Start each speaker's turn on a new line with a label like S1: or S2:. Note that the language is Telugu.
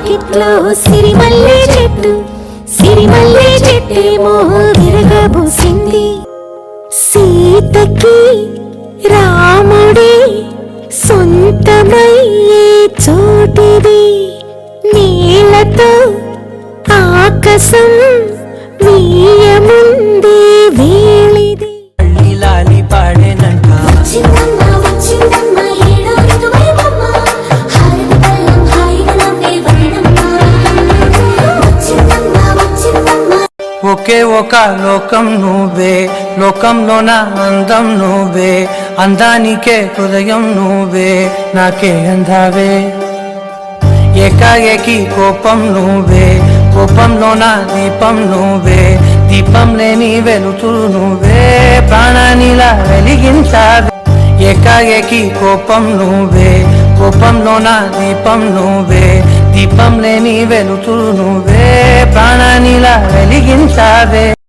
S1: వాకిట్లో సిరిమల్లె చెట్టేమో విరగబూసింది. సీతకి రాముడే సొంతమయ్యే చోటిది. నీళ్ళతో ఆకాశం వీయముందే వేళిది.
S2: లాలి పాడేనంట ఒకే ఒక లోకం నువ్వే, లోకంలోన అందం నువ్వే, అందానికే హృదయం నువ్వే, నాకే అందావే. ఏకాఏకి కోపం నువ్వే, కోపంలోన దీపం నువ్వే, దీపం లేని వెలుతురు నువ్వే, ప్రాణానిలా వెలిగించావే. ఏకాఏకి కోపం నువ్వే, కోపంలోన దీపం నువ్వే, దీపం లేని వెలుతురు నువ్వే, ప్రాణానిలా వెలిగించావే.